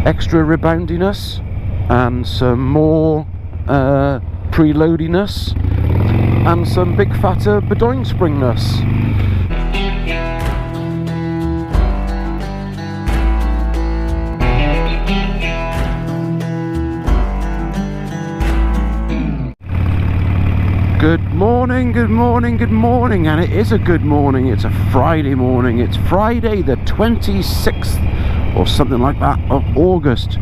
extra reboundiness and some more preloadiness and some big fatter bedoing springness. Good morning, good morning, good morning, and it is a good morning. It's a Friday morning. It's Friday the 26th or something like that of August,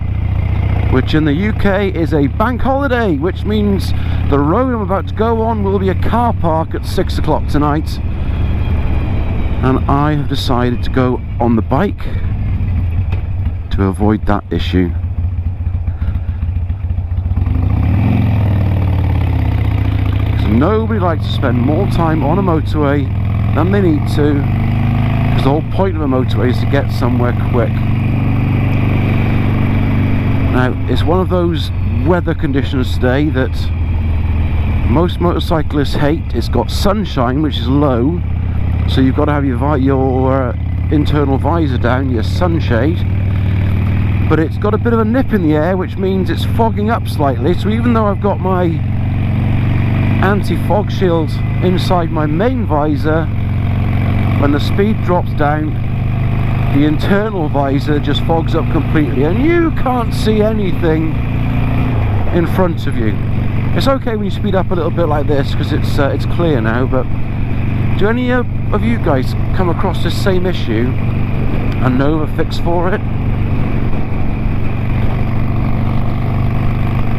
which in the UK is a bank holiday, which means the road I'm about to go on will be a car park at 6 o'clock tonight, and I have decided to go on the bike to avoid that issue. Nobody likes to spend more time on a motorway than they need to, because the whole point of a motorway is to get somewhere quick. Now, it's one of those weather conditions today that most motorcyclists hate. It's got sunshine, which is low, so you've got to have your internal visor down, your sunshade, but it's got a bit of a nip in the air, which means it's fogging up slightly. So even though I've got my anti-fog shield inside my main visor, when the speed drops down, the internal visor just fogs up completely and you can't see anything in front of you. It's okay when you speed up a little bit like this because it's clear now, but do any of you guys come across this same issue and know of a fix for it?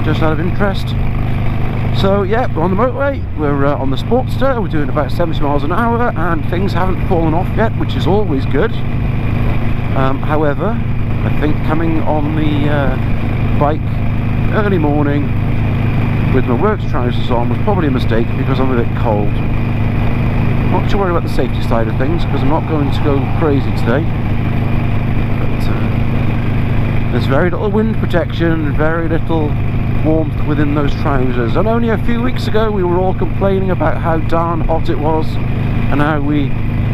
Just out of interest. So yeah, we're on the motorway, we're on the Sportster, we're doing about 70 miles an hour and things haven't fallen off yet, which is always good. However, I think coming on the bike early morning with my works trousers on was probably a mistake because I'm a bit cold. Not too worried about the safety side of things because I'm not going to go crazy today. But there's very little wind protection, very little warmth within those trousers, and only a few weeks ago we were all complaining about how darn hot it was and how we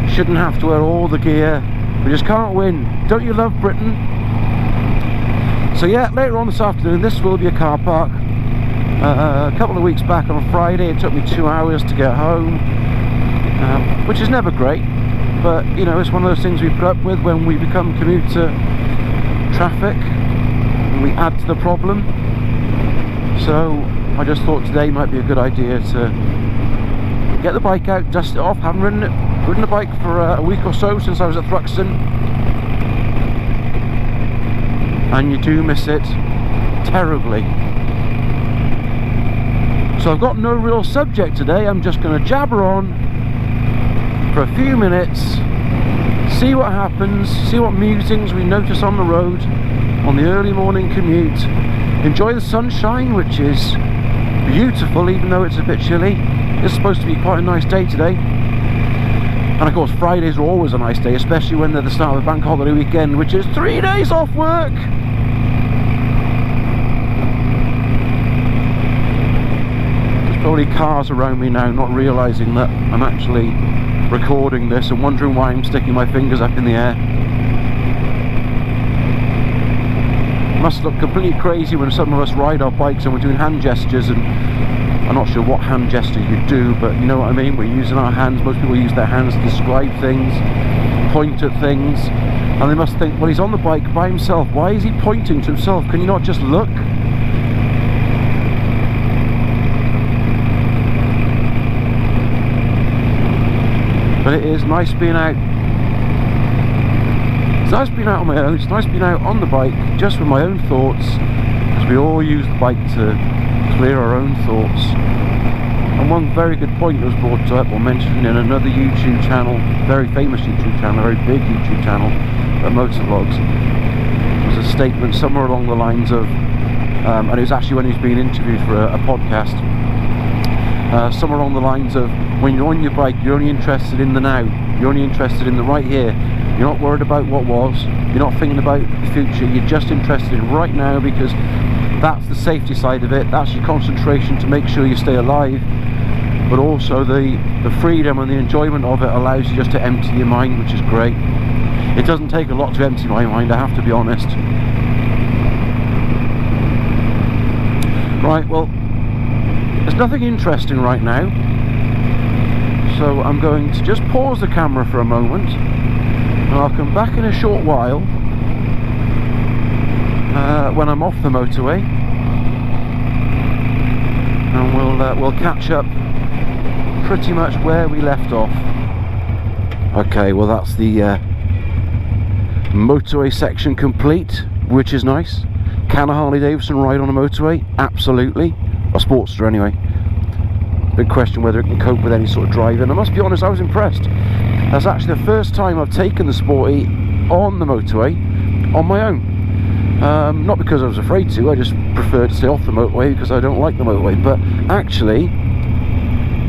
shouldn't have to wear all the gear. We just can't win. Don't you love Britain? So yeah, later on this afternoon this will be a car park. A couple of weeks back on a Friday it took me 2 hours to get home, which is never great, but you know, it's one of those things we put up with when we become commuter traffic and we add to the problem. So I just thought today might be a good idea to get the bike out, dust it off. Haven't ridden a bike for a week or so since I was at Thruxton, and you do miss it terribly. So I've got no real subject today. I'm just going to jabber on for a few minutes, see what happens, see what musings we notice on the road on the early morning commute. Enjoy the sunshine, which is beautiful even though it's a bit chilly. It's supposed to be quite a nice day today, and of course Fridays are always a nice day, especially when they're the start of the bank holiday weekend, which is 3 days off work. There's probably cars around me now not realising that I'm actually recording this and wondering why I'm sticking my fingers up in the air. Must look completely crazy when some of us ride our bikes and we're doing hand gestures, and I'm not sure what hand gesture you do, but you know what I mean. We're using our hands. Most people use their hands to describe things, point at things, and they must think, well, he's on the bike by himself, why is he pointing to himself? Can you not just look? But it is nice being out. It's nice being out on my own, it's nice being out on the bike just with my own thoughts, because we all use the bike to clear our own thoughts. And one very good point that was brought up or mentioned in another YouTube channel, very famous YouTube channel, a very big YouTube channel, Motovlogs, was a statement somewhere along the lines of, and it was actually when he was being interviewed for a podcast, somewhere along the lines of, when you're on your bike you're only interested in the now, you're only interested in the right here. You're not worried about what was, you're not thinking about the future, you're just interested in right now, because that's the safety side of it, that's your concentration to make sure you stay alive, but also the freedom and the enjoyment of it allows you just to empty your mind, which is great. It doesn't take a lot to empty my mind, I have to be honest. Right, well, there's nothing interesting right now, so I'm going to just pause the camera for a moment, and I'll come back in a short while when I'm off the motorway, and we'll catch up pretty much where we left off. Okay, well, that's the motorway section complete, which is nice. Can a Harley Davidson ride on a motorway? Absolutely. A Sportster anyway. Big question whether it can cope with any sort of driving. I must be honest, I was impressed. That's actually the first time I've taken the Sporty on the motorway on my own. Not because I was afraid to, I just prefer to stay off the motorway because I don't like the motorway. But actually,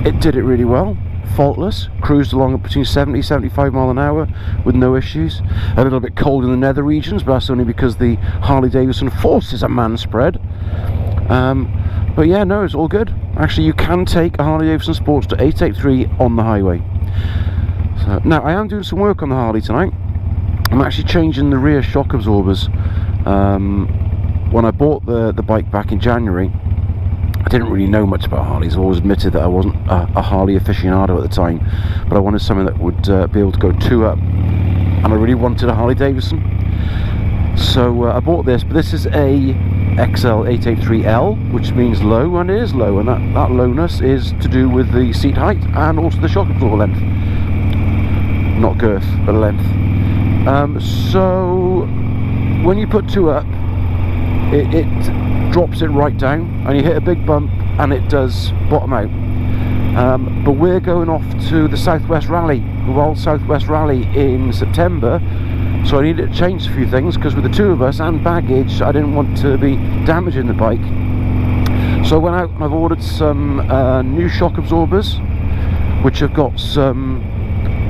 it did it really well. Faultless, cruised along at between 70-75 mile an hour with no issues. A little bit cold in the nether regions, but that's only because the Harley Davidson forces a man spread. But yeah, no, it's all good. Actually, you can take a Harley Davidson Sportster 883 on the highway. So, now, I am doing some work on the Harley tonight. I'm actually changing the rear shock absorbers. When I bought the bike back in January, I didn't really know much about Harleys. I've always admitted that I wasn't a Harley aficionado at the time, but I wanted something that would be able to go 2-up, and I really wanted a Harley Davidson. So I bought this, but this is a XL883L, which means low, and it is low, and that lowness is to do with the seat height and also the shock absorber length. Not girth, but length. So when you put 2-up, it drops it right down, and you hit a big bump and it does bottom out. But we're going off to the Southwest Rally, the World Southwest Rally in September, so I needed to change a few things because with the two of us and baggage I didn't want to be damaging the bike. So I went out and I've ordered some new shock absorbers, which have got some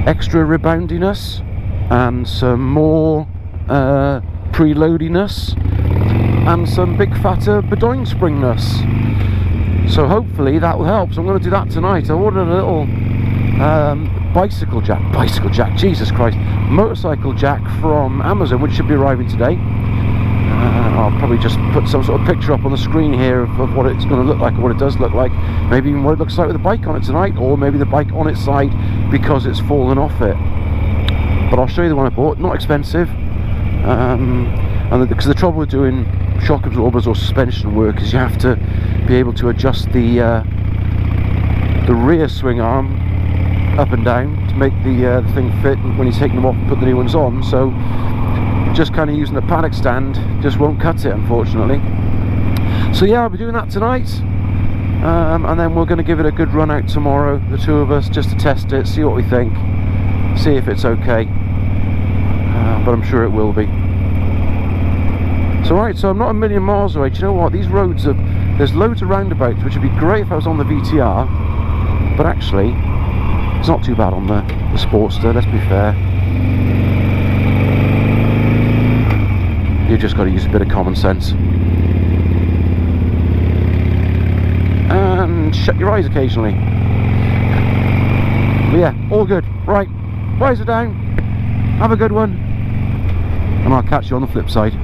extra reboundiness and some more preloadiness and some big fatter bedoing springness. So hopefully that will help. So I'm going to do that tonight. I ordered a little bicycle jack, Jesus Christ, motorcycle jack from Amazon, which should be arriving today. I'll probably just put some sort of picture up on the screen here of what it's going to look like, or what it does look like, maybe even what it looks like with the bike on it tonight, or maybe the bike on its side because it's fallen off it. But I'll show you the one I bought. Not expensive, and because the trouble with doing shock absorbers or suspension work is you have to be able to adjust the rear swing arm up and down to make the thing fit when you're taking them off and put the new ones on. So just kind of using a paddock stand just won't cut it, unfortunately. So yeah, I'll be doing that tonight, and then we're going to give it a good run out tomorrow, the two of us, just to test it, see what we think, see if it's okay, but I'm sure it will be. So right, so I'm not a million miles away. Do you know what, these roads there's loads of roundabouts, which would be great if I was on the VTR, but actually it's not too bad on the Sportster, let's be fair. You've just got to use a bit of common sense and shut your eyes occasionally. But yeah, all good. Right, riser down, have a good one, and I'll catch you on the flip side.